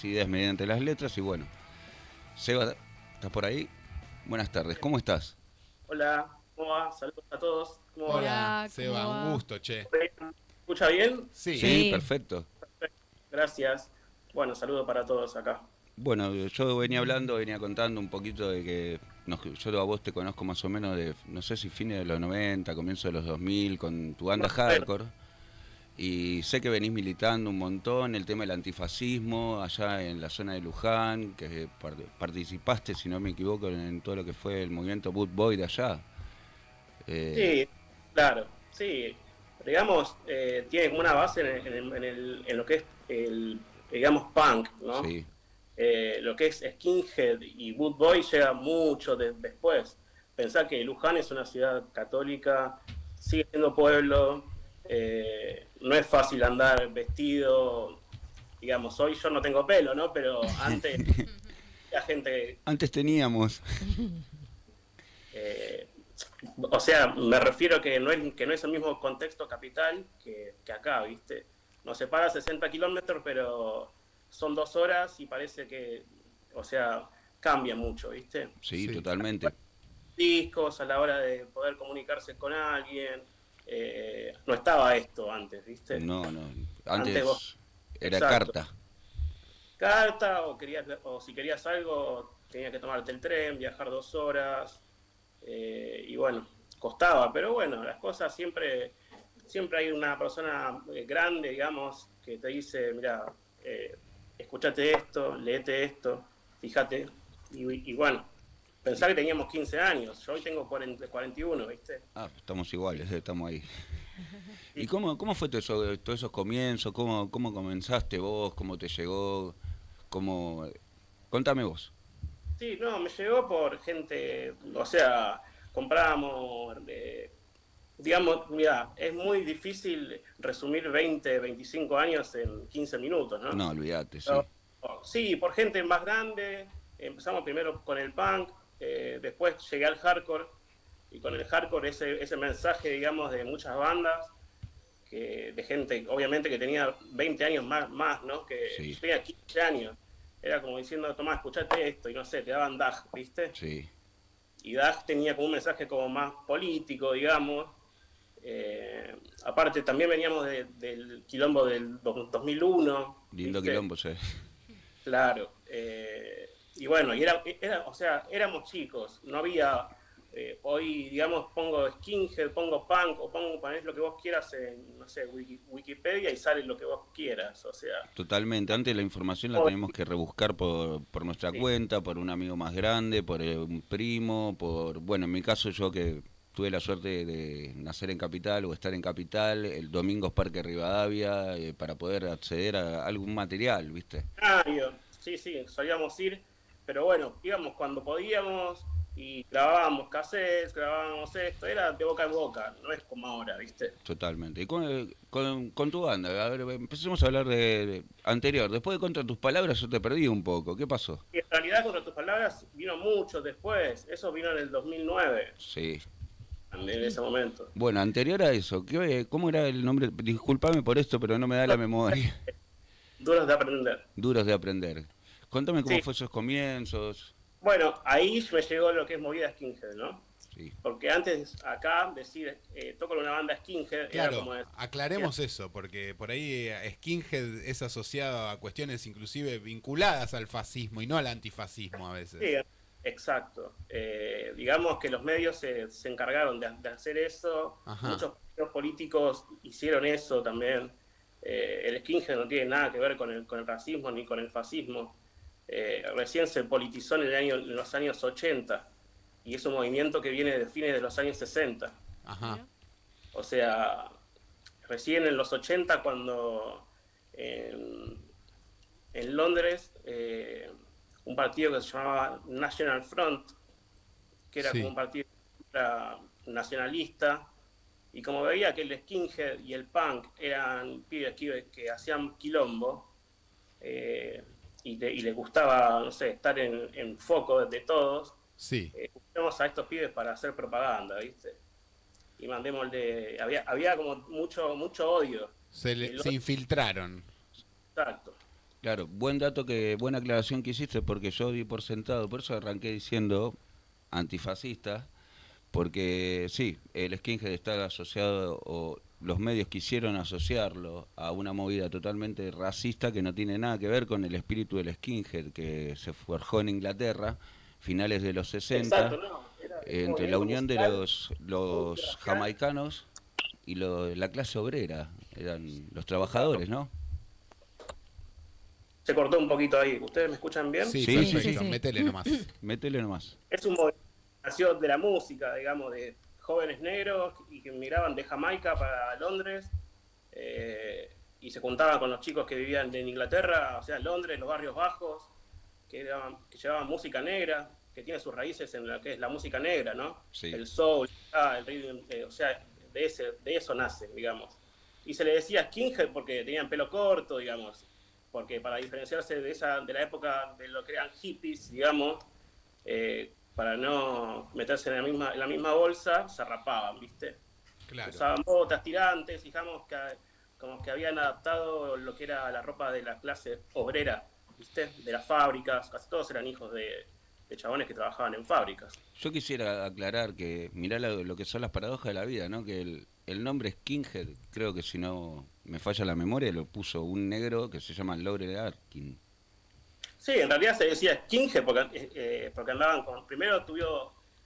las ideas mediante las letras y bueno. Seba, ¿estás por ahí? Buenas tardes, ¿cómo estás? Hola, ¿cómo va? Saludos a todos. ¿Cómo va? Hola, Hola, ¿cómo Seba, un va? gusto, che. ¿Me escucha bien? Sí, Sí, Sí. perfecto. Gracias. Bueno, saludo para todos acá. Bueno, yo venía contando un poquito de que yo a vos te conozco más o menos de, no sé si fines de los 90, comienzo de los 2000, con tu banda Más o menos. hardcore. Y sé que venís militando un montón el tema del antifascismo allá en la zona de Luján, que participaste, si no me equivoco, en todo lo que fue el movimiento Boot Boy de allá. Eh, Sí, claro, sí. Digamos, tiene como una base en lo que es digamos, punk, ¿no? sí, Lo que es skinhead y bootboy llega mucho después. Pensá que Luján es una ciudad católica, sigue siendo pueblo, no es fácil andar vestido, digamos, hoy yo no tengo pelo, ¿no? Pero antes la gente, antes teníamos. eh, o sea, me refiero que no es el mismo contexto capital que acá, ¿viste? Nos separa 60 kilómetros, pero son 2 horas y parece que, o sea, cambia mucho, ¿viste? Sí, sí. totalmente. Discos a la hora de poder comunicarse con alguien, no estaba esto antes, ¿viste? No, no. Antes vos, Antes era exacto, carta. carta o si querías algo tenías que tomarte el tren, viajar 2 horas, y bueno, costaba, pero bueno, las cosas siempre hay una persona grande, digamos, que te dice, mira, escuchate esto, léete esto, fíjate, y bueno, pensar que teníamos 15 años, yo hoy tengo 41, ¿viste? Ah, estamos iguales, estamos ahí. ¿Y Sí, cómo fue todo eso, todos esos comienzos? ¿Cómo comenzaste vos? ¿Cómo te llegó? ¿Cómo? Contame vos. sí, no, me llegó por gente, o sea, comprábamos, digamos, mira, es muy difícil resumir 20, 25 años en 15 minutos, ¿no? No, olvídate, sí. Pero, sí, por gente más grande, empezamos primero con el punk, después llegué al hardcore, y con el hardcore ese mensaje, digamos, de muchas bandas, de gente, obviamente, que tenía 20 años más, ¿no? Que Sí, yo tenía 15 años. Era como diciendo, Tomás, escuchate esto, y no sé, te daban DAG, ¿viste? sí. Y DAG tenía como un mensaje como más político, digamos. Aparte, también veníamos del quilombo del 2001, Lindo ¿viste? quilombo, sí. Claro. Y bueno, o sea, éramos chicos, no había. Hoy, digamos, pongo skinhead, pongo punk o ponés lo que vos quieras en, no sé, Wikipedia y sale lo que vos quieras. O sea, Totalmente. Antes la información la hoy, teníamos que rebuscar por nuestra sí, cuenta, por un amigo más grande, por un primo, bueno, en mi caso yo que tuve la suerte de nacer en Capital o estar en Capital, el domingo es Parque Rivadavia, para poder acceder a algún material, ¿viste? sí, sí, solíamos ir, pero bueno, íbamos cuando podíamos y grabábamos cassettes, grabábamos esto, era de boca en boca, no es como ahora, ¿viste? Totalmente. Y con tu banda, a ver, empecemos a hablar de anterior. Después de Contra tus palabras yo te perdí un poco. ¿Qué pasó? Y en realidad, contra tus palabras, vino mucho después. Eso vino en el 2009, Sí. en ese momento. Bueno, anterior a eso, ¿cómo era el nombre? Disculpame por esto, pero no me da la memoria. Duros de aprender. Duros de aprender. Contame cómo Sí, fue esos comienzos. bueno, ahí me llegó lo que es movida skinhead, ¿no? Sí. Porque antes acá decir toco en una banda skinhead era Claro, como decir, aclaremos eso, porque por ahí skinhead es asociado a cuestiones inclusive vinculadas al fascismo y no al antifascismo a sí, veces. exacto. Digamos que los medios se encargaron de hacer eso, Ajá, muchos partidos políticos hicieron eso también. El skinhead no tiene nada que ver con el racismo ni con el fascismo. Recién se politizó en los años 80 y es un movimiento que viene de fines de los años 60. ajá, Mira. O sea, recién en los 80 cuando en, en Londres un partido que se llamaba National Front, que era como sí. un partido nacionalista, y como veía que el skinhead y el punk eran pibes que hacían quilombo, eh, y les gustaba, no sé, estar en foco de todos, Sí, buscamos a estos pibes para hacer propaganda, ¿viste? Y mandémosle, había como mucho odio. Y el se odio, infiltraron. exacto. Claro, buena aclaración que hiciste, porque yo di por sentado, por eso arranqué diciendo antifascista, porque sí, el skinhead está asociado, o los medios quisieron asociarlo a una movida totalmente racista que no tiene nada que ver con el espíritu del skinhead que se forjó en Inglaterra, finales de los 60, Exacto, no. Era un entre la movimiento unión de musical los multirracial. jamaicanos y la clase obrera, eran los Exacto. trabajadores, ¿no? Se cortó un poquito ahí. ¿Ustedes me escuchan bien? Sí, Sí, sí, Sí, sí, perfecto, sí. métele nomás. métele nomás. Es un movimiento que nació de la música, digamos, de jóvenes negros y que migraban de Jamaica para Londres y se juntaban con los chicos que vivían en Inglaterra, o sea, Londres, los barrios bajos, que llevaban música negra, que tiene sus raíces en lo que es la música negra, ¿no? Sí. El soul, el rhythm, o sea, de eso nace, digamos. Y se le decía skinhead porque tenían pelo corto, digamos, porque para diferenciarse de la época de lo que eran hippies, digamos, para no meterse en la misma bolsa, se rapaban, ¿viste? Claro. Usaban botas, tirantes, digamos como que habían adaptado lo que era la ropa de la clase obrera, ¿viste? De las fábricas, casi todos eran hijos de chabones que trabajaban en fábricas. Yo quisiera aclarar que mirá lo que son las paradojas de la vida, ¿no? Que el nombre skinhead, creo que si no me falla la memoria, lo puso un negro que se llama Laurel Arkin. Sí, en realidad se decía skinhead porque andaban con. Primero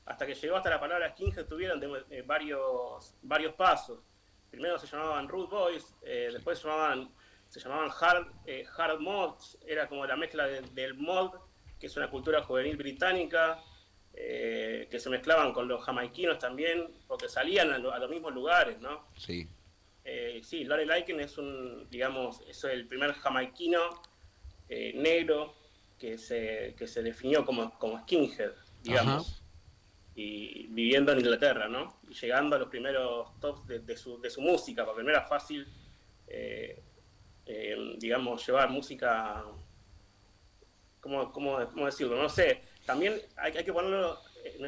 hasta que llegó hasta la palabra skinhead, tuvieron varios pasos. Primero se llamaban Rude Boys, después se llamaban Hard Mods, era como la mezcla del mod, que es una cultura juvenil británica, que se mezclaban con los jamaiquinos también, porque salían a los mismos lugares, ¿no? Sí. Sí, Laurel Aiken digamos, es el primer jamaiquino negro que se definió como skinhead, Ajá. digamos, y viviendo en Inglaterra, ¿no? Y llegando a los primeros tops de su música, porque no era fácil, digamos, llevar música, ¿cómo decirlo? No sé, también hay que ponerlo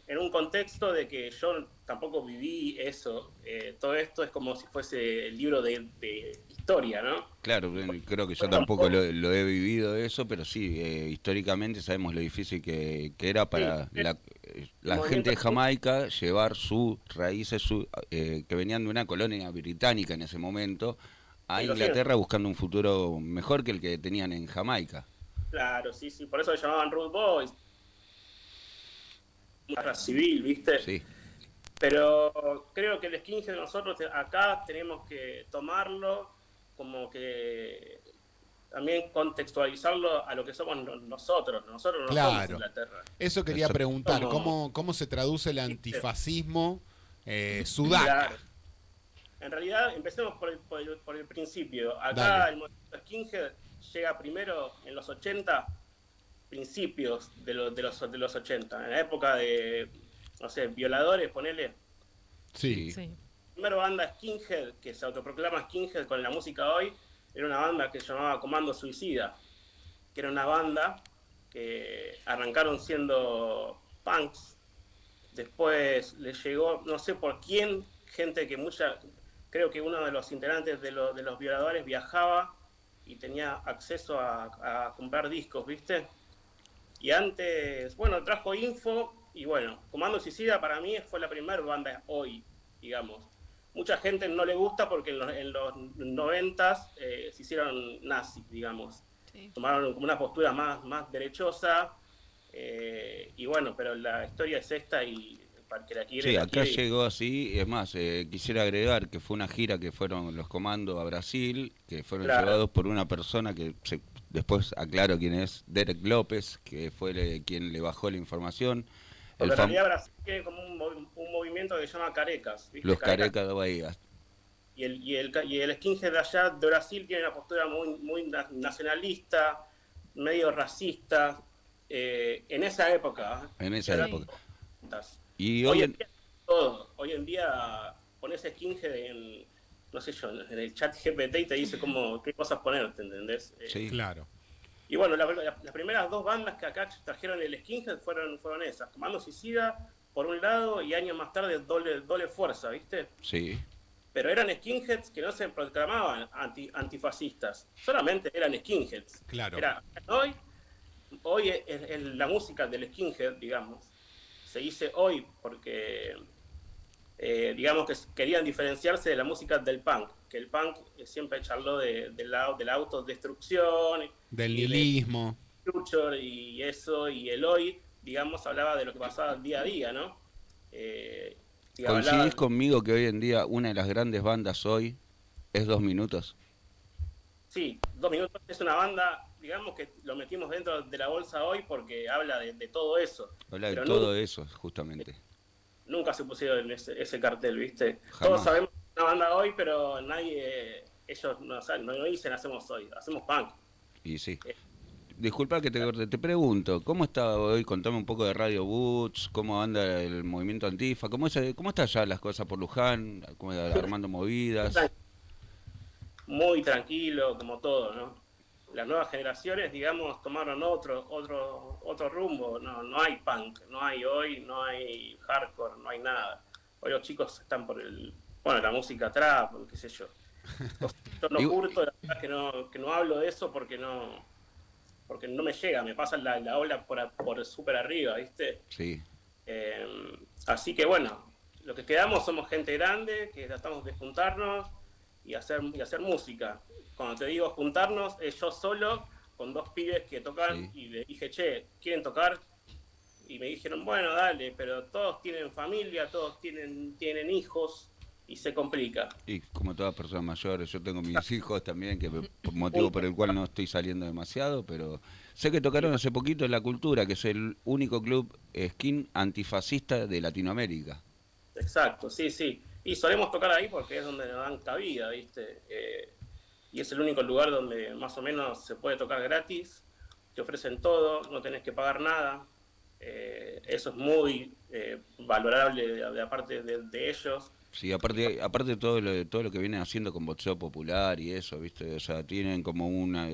en un contexto de que yo tampoco viví eso, todo esto es como si fuese el libro de historia, ¿no? Claro, bueno, creo que yo Fue tampoco tampoco, lo he vivido eso, pero sí, históricamente sabemos lo difícil que era sí, para el la gente movimiento de Jamaica llevar sus raíces, que venían de una colonia británica en ese momento, a sí, lo siento. Inglaterra buscando un futuro mejor que el que tenían en Jamaica. Claro, sí, sí, por eso le llamaban Rude Boys, una guerra civil, ¿viste? Sí. Pero creo que el skinhead nosotros acá tenemos que tomarlo como que también contextualizarlo a lo que somos nosotros. Nosotros no somos Claro. Inglaterra. Eso quería Exacto. preguntar, Somos, ¿cómo se traduce el ¿viste? antifascismo sudaca? Claro. En realidad, empecemos por el principio. Dale. Acá el movimiento skinhead llega primero en los 80, principios de los 80, en la época de, no sé, violadores, ponele. Sí. Sí. Sí. La primera banda skinhead, que se autoproclama skinhead con la música hoy, era una banda que se llamaba Comando Suicida, que era una banda que arrancaron siendo punks, después les llegó, no sé por quién, gente creo que uno de los integrantes de los violadores viajaba y tenía acceso a comprar discos, ¿viste? Y antes, bueno, trajo info y bueno, Comando Suicida para mí fue la primera banda hoy, digamos. Mucha gente no le gusta porque en los 90 se hicieron nazis, digamos. Sí. Tomaron como una postura más derechosa y bueno, pero la historia es esta y para el que Sí, la acá quiere. llegó así, es más, quisiera agregar que fue una gira que fueron los comandos a Brasil, que fueron Claro, llevados por una persona después aclaro quién es, Derek López, que fue quien le bajó la información, el porque en fam- realidad Brasil tiene como un movimiento que se llama Carecas, ¿viste? los Carecas. carecas de Bahía. Y el skinhead de allá de Brasil tiene una postura muy nacionalista, medio racista, en esa época. En Estoy esa hablando Sí. época. de los 90. Y Hoy hoy en en, día, todo. Hoy en día pones skinhead no sé yo, en el chat GPT y te dice qué cosas ponerte, ¿entendés? sí, Claro. Y bueno, las primeras dos bandas que acá trajeron el skinhead fueron esas. Comando Suicida, por un lado, y años más tarde, doble fuerza, ¿viste? sí, pero eran skinheads que no se proclamaban antifascistas, solamente eran skinheads. Claro. Hoy es la música del skinhead, digamos, se dice hoy porque, digamos que querían diferenciarse de la música del punk, que el punk siempre charló de la autodestrucción, del nihilismo. Y eso, y el hoy, digamos, hablaba de lo que pasaba día a día, ¿no? ¿Coincidís conmigo que hoy en día una de las grandes bandas hoy es 2 Minutos? Sí, 2 Minutos es una banda, digamos que lo metimos dentro de la bolsa hoy porque habla de todo eso. Habla de todo eso, justamente. Nunca se pusieron en ese cartel, ¿viste? Jamás. Todos sabemos que es una banda hoy, pero ellos no dicen hacemos hoy, hacemos punk. Y sí. Disculpa que te corte, te pregunto, ¿cómo está hoy? Contame un poco de Radio Boots, cómo anda el movimiento Antifa, ¿cómo están ya las cosas por Luján, armando movidas? Muy tranquilo, como todo, ¿no? Las nuevas generaciones, digamos, tomaron otro rumbo, no hay punk, no hay hoy, no hay hardcore, no hay nada. Hoy los chicos están por la música trap, qué sé yo. Yo no curto, la verdad que no hablo de eso porque no me llega, me pasa la ola por súper arriba, ¿viste? Sí. Así que bueno, lo que quedamos somos gente grande, que tratamos de juntarnos y hacer música. Cuando te digo juntarnos, es yo solo, con 2 pibes que tocan, sí. Y le dije, che, ¿quieren tocar? Y me dijeron, bueno, dale, pero todos tienen familia, todos tienen hijos, y se complica. Y como todas personas mayores, yo tengo mis hijos también, que por motivo por el cual no estoy saliendo demasiado, pero sé que tocaron hace poquito en La Cultura, que es el único club skin antifascista de Latinoamérica. Exacto, sí. Y solemos tocar ahí porque es donde nos dan cabida, ¿viste? Y es el único lugar donde más o menos se puede tocar gratis, te ofrecen todo, no tenés que pagar nada. Eso es muy valorable de parte de ellos. Sí, aparte todo lo que vienen haciendo con boxeo popular y eso, ¿viste? O sea, tienen como una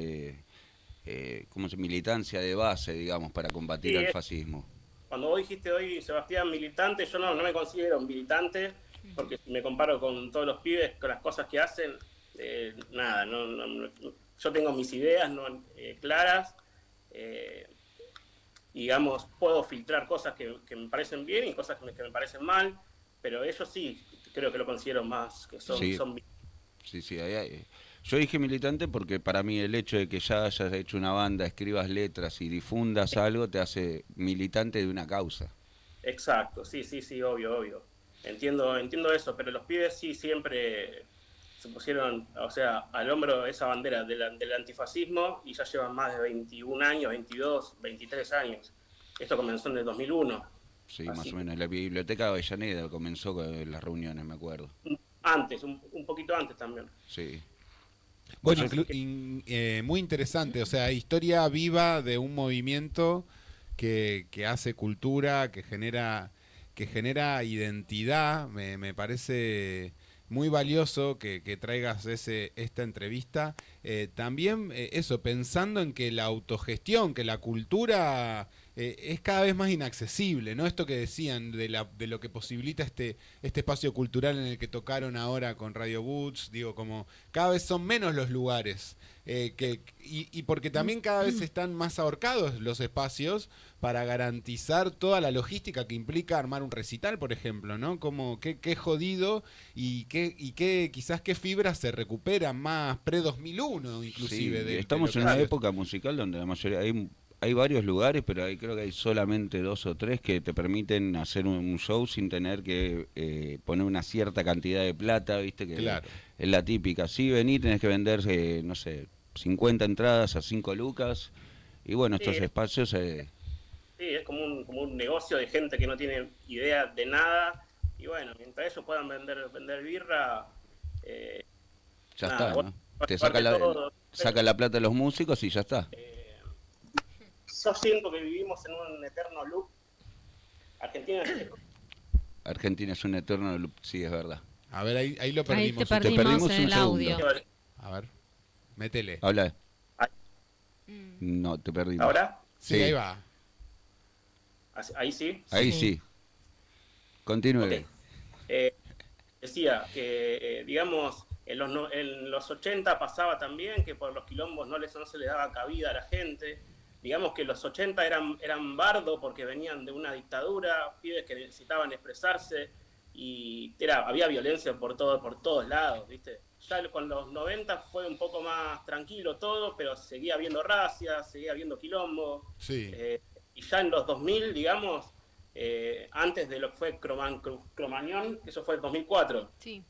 militancia de base, digamos, para combatir al fascismo. Cuando vos dijiste hoy, Sebastián, militante, yo no me considero un militante, porque si me comparo con todos los pibes, con las cosas que hacen, nada, yo tengo mis ideas claras, digamos, puedo filtrar cosas que me parecen bien y cosas que me parecen mal, pero ellos sí, creo que lo considero más, que son... Sí, yo dije militante porque para mí el hecho de que ya hayas hecho una banda, escribas letras y difundas algo, te hace militante de una causa. Exacto, sí, obvio. Entiendo eso, pero los pibes sí siempre se pusieron, o sea, al hombro esa bandera del antifascismo y ya llevan más de 21 años, 22, 23 años. Esto comenzó en el 2001. Sí, así. Más o menos. La Biblioteca de Avellaneda comenzó con las reuniones, me acuerdo. Antes, un poquito antes también. Sí. Bueno, muy interesante, o sea, historia viva de un movimiento que hace cultura, que genera identidad. Me parece muy valioso que traigas esta entrevista. También eso, pensando en que la autogestión, que la cultura es cada vez más inaccesible, ¿no? Esto que decían de lo que posibilita este espacio cultural en el que tocaron ahora con Radio Boots, digo, como cada vez son menos los lugares, y porque también cada vez están más ahorcados los espacios para garantizar toda la logística que implica armar un recital, por ejemplo, ¿no? Como qué jodido y quizás qué fibras se recuperan más pre-2001 inclusive. Sí, estamos en una época musical donde la mayoría hay varios lugares, pero creo que hay solamente 2 o 3 que te permiten hacer un show sin tener que poner una cierta cantidad de plata, ¿viste? Que claro. Es la típica. Sí, vení, tenés que vender, no sé, 50 entradas a 5 lucas. Y bueno, estos espacios... Sí, es como un negocio de gente que no tiene idea de nada. Y bueno, mientras ellos puedan vender birra... ya nada, está, ¿no? Te saca la plata de los músicos y ya está. Yo siento que vivimos en un eterno loop. Argentina es un eterno loop, sí, es verdad. A ver, ahí lo perdimos. Ahí te perdimos en el audio. A ver, métele. Habla. No, te perdimos. ¿Ahora? Sí, ahí va. ¿Ahí sí? Ahí sí. Continúe. Okay. decía que, digamos, en los 80 pasaba también que por los quilombos no se le daba cabida a la gente. Digamos que los 80 eran bardo porque venían de una dictadura, pibes que necesitaban expresarse y había violencia por todos lados, ¿viste? Ya con los 90 fue un poco más tranquilo todo, pero seguía habiendo racias, seguía habiendo quilombo. Sí. Y ya en los 2000, digamos, antes de lo que fue Cromañón, eso fue el 2004. Sí.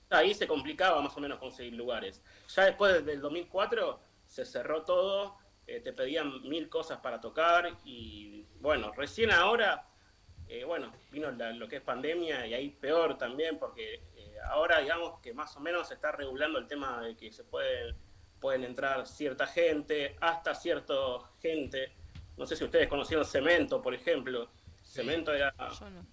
Ahí se complicaba más o menos conseguir lugares. Ya después del 2004 se cerró todo, te pedían 1000 cosas para tocar y bueno, recién ahora, bueno, vino lo que es pandemia y ahí peor también porque ahora digamos que más o menos se está regulando el tema de que pueden entrar cierta gente, hasta cierta gente. No sé si ustedes conocieron Cemento, por ejemplo. Sí. Cemento era... Yo no.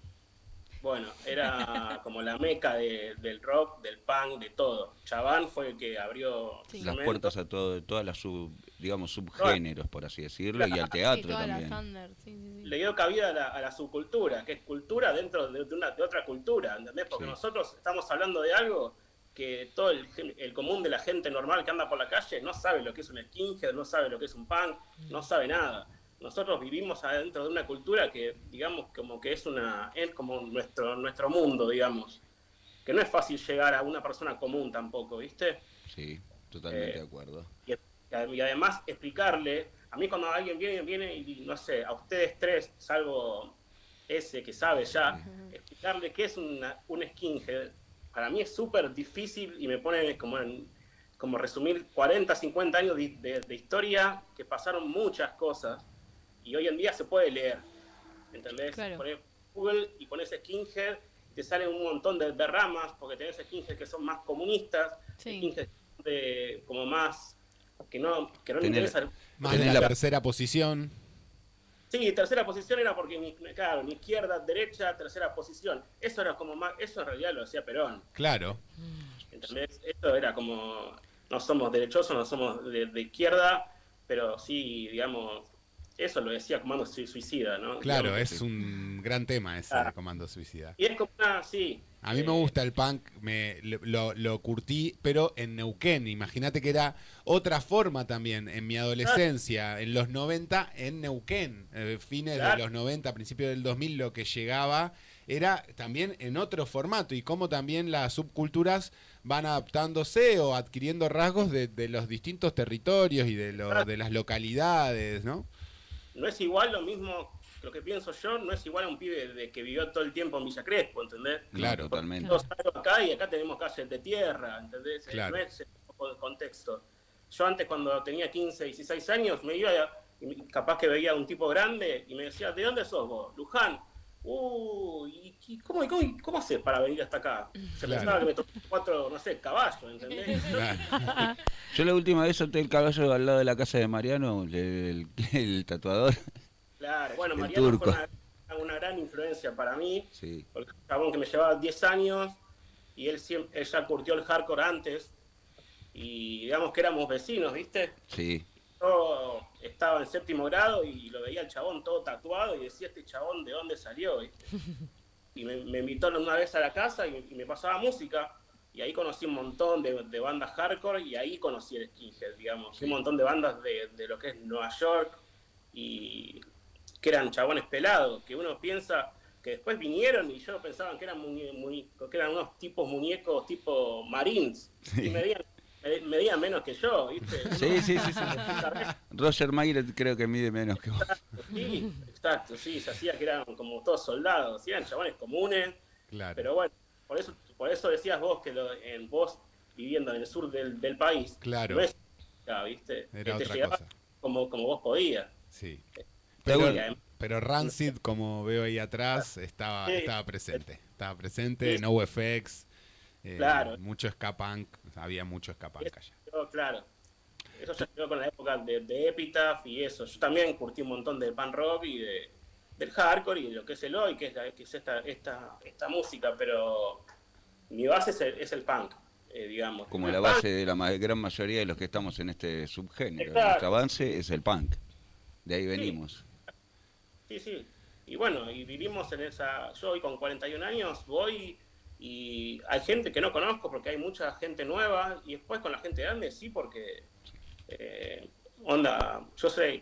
Bueno, era como la meca del rock, del punk, de todo. Chaván fue el que abrió las puertas a todas las subgéneros, por así decirlo, y al teatro también. Le dio cabida a la subcultura, que es cultura dentro de otra cultura, ¿entendés? Porque nosotros estamos hablando de algo que todo el común de la gente normal que anda por la calle no sabe lo que es un skinhead, no sabe lo que es un punk, no sabe nada. Nosotros vivimos adentro de una cultura que, digamos, como que es como nuestro mundo, digamos. Que no es fácil llegar a una persona común tampoco, ¿viste? Sí, totalmente de acuerdo. Y además explicarle, a mí cuando alguien viene y, no sé, a ustedes tres, salvo ese que sabe ya, explicarle qué es un skinhead, para mí es súper difícil y me pone como resumir 40, 50 años de historia que pasaron muchas cosas. Y hoy en día se puede leer, ¿entendés? Claro. Pones Google y pones skinhead, te salen un montón de ramas, porque tenés skinhead que son más comunistas, skinhead como más, que no le interesa. Más de la tercera posición. Sí, tercera posición era porque, ni izquierda, derecha, tercera posición. Eso era como más, eso en realidad lo hacía Perón. Claro. ¿Entendés? Eso era como, no somos derechosos, no somos de izquierda, pero sí, digamos... Eso lo decía Comando Suicida, ¿no? Claro, es un gran tema ese de Comando Suicida. Y es como sí. A mí me gusta el punk, lo curtí, pero en Neuquén. Imagínate que era otra forma también. En mi adolescencia, en los 90, en Neuquén, fines de los 90, principios del 2000, lo que llegaba era también en otro formato. Y cómo también las subculturas van adaptándose o adquiriendo rasgos de los distintos territorios y de las localidades, ¿no? No es igual lo mismo, lo que pienso yo, no es igual a un pibe que vivió todo el tiempo en Villa Crespo, ¿entendés? Claro, totalmente. Yo salgo acá y acá tenemos calles de tierra, ¿entendés? Claro. No es un poco de contexto. Yo antes, cuando tenía 15, 16 años, me iba, y capaz que veía a un tipo grande y me decía, ¿de dónde sos vos? Luján. ¿Y cómo haces para venir hasta acá? Se pensaba que me tomó 4, no sé, caballos, ¿entendés? Claro. Yo la última vez solté el caballo al lado de la casa de Mariano, el tatuador. Claro, bueno, el Mariano turco. fue una gran influencia para mí, sí. Porque es un chabón que me llevaba 10 años y él ya curtió el hardcore antes y digamos que éramos vecinos, ¿viste? Sí. Yo estaba en 7º grado y lo veía el chabón todo tatuado y decía, este chabón, ¿de dónde salió? ¿Viste? Y me invitó una vez a la casa y me pasaba música. Y ahí conocí un montón de bandas hardcore y ahí conocí el skinhead, digamos. Sí. Un montón de bandas de lo que es Nueva York y que eran chabones pelados, que uno piensa que después vinieron y yo pensaban que eran que eran unos tipos muñecos tipo Marines. Sí. Y medían menos que yo, ¿viste? Sí. Roger Mayer creo que mide menos que vos. Exacto, sí, se hacía que eran como todos soldados, eran chabones comunes. Claro. Pero bueno, por eso decías vos que vos viviendo en el sur del país, claro. No es, ¿viste? Era que otra te cosa. Como vos podías. Sí. Pero Rancid, como veo ahí atrás, estaba presente. Estaba presente, sí. NoFX, claro. mucho ska punk, había mucho ska punk allá. Claro. Eso ya llegó con la época de Epitaph y eso. Yo también curtí un montón de punk rock y del hardcore y de lo que es el hoy, que es esta música, pero mi base es el punk, digamos. Como la base de la gran mayoría de los que estamos en este subgénero. Exacto. Nuestro avance es el punk. De ahí venimos. Sí. Y bueno, y vivimos en esa... Yo hoy con 41 años voy Y hay gente que no conozco porque hay mucha gente nueva, y después con la gente grande sí, porque yo sé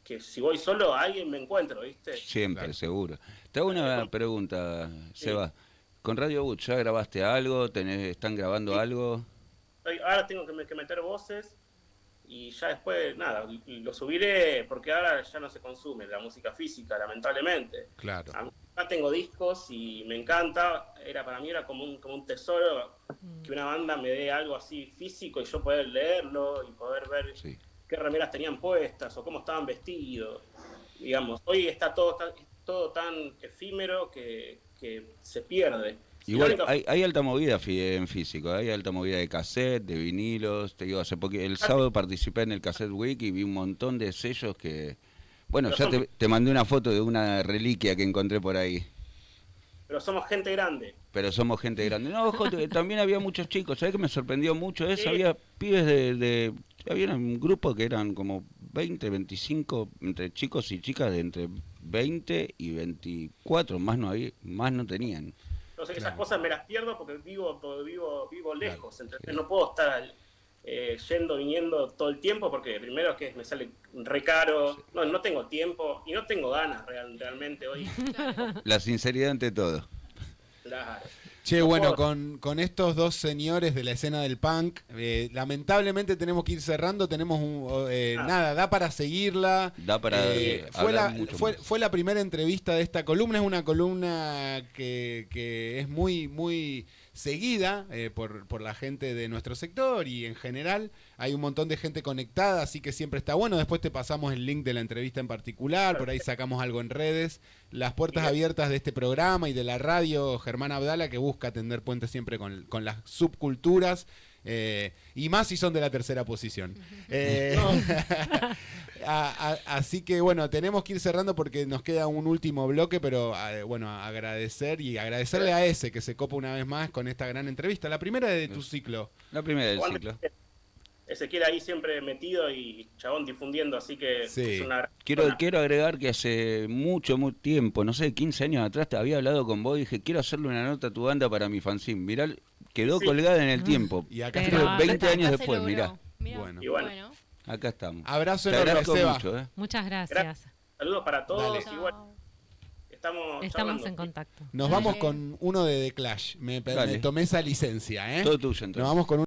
que si voy solo a alguien me encuentro, ¿viste? Siempre, Claro. seguro. Te hago una pregunta, Seba. ¿Con Radio Boot ya grabaste algo? ¿Están grabando Sí. algo? Ahora tengo que meter voces y ya después, nada, lo subiré porque ahora ya no se consume la música física, lamentablemente. Claro. Acá tengo discos y me encanta, para mí era como un tesoro que una banda me dé algo así físico y yo poder leerlo y poder ver Sí. qué remeras tenían puestas o cómo estaban vestidos. Digamos, hoy está todo tan efímero que se pierde. Igual hay alta movida en físico, hay alta movida de cassette, de vinilos. Te digo, el sábado participé en el Cassette Week y vi un montón de sellos que... Bueno, Pero ya te mandé una foto de una reliquia que encontré por ahí. pero somos gente grande. Pero somos gente grande. No, ojo, también había muchos chicos. ¿Sabés que me sorprendió mucho eso? Sí. Había pibes había un grupo que eran como 20, 25, entre chicos y chicas de entre 20 y 24. Más no tenían. Entonces Claro. esas cosas me las pierdo porque vivo lejos, ¿entendés? No puedo estar yendo, viniendo todo el tiempo porque primero es que me sale re caro, no tengo tiempo y no tengo ganas realmente hoy. La sinceridad ante todo. Claro. Che, No bueno, puedo- con estos dos señores de la escena del punk, lamentablemente tenemos que ir cerrando, tenemos nada, da para seguirla. Da para hablar mucho más. Fue la primera entrevista de esta columna, es una columna que es muy, muy seguida por la gente de nuestro sector y en general hay un montón de gente conectada, así que siempre está bueno. Después te pasamos el link de la entrevista en particular, por ahí sacamos algo en redes. Las puertas abiertas de este programa y de la radio Germán Abdala, que busca tender puentes siempre con las subculturas, y más si son de la tercera posición. Así que bueno, tenemos que ir cerrando porque nos queda un último bloque, pero bueno, agradecerle a ese que se copa una vez más con esta gran entrevista, la primera de tu ciclo. La primera del Aguante. ciclo. Ezequiel ahí siempre metido y chabón difundiendo, así que Sí. es una... Quiero agregar que hace mucho tiempo, no sé, 15 años atrás, te había hablado con vos y dije, quiero hacerle una nota a tu banda para mi fanzine. Mirá, quedó Sí. colgada en el tiempo. Y acá Creo está. 20 años acá se después, logró. mirá. Bueno. Y bueno, Acá estamos. Abrazo Te enorme, agradezco Seba. mucho, Muchas gracias. saludos para todos Dale. y bueno, estamos Estamos charlando. en contacto. Nos vamos con uno de The Clash. Me Dale. tomé esa licencia, ¿eh? Todo tuyo entonces. Nos vamos con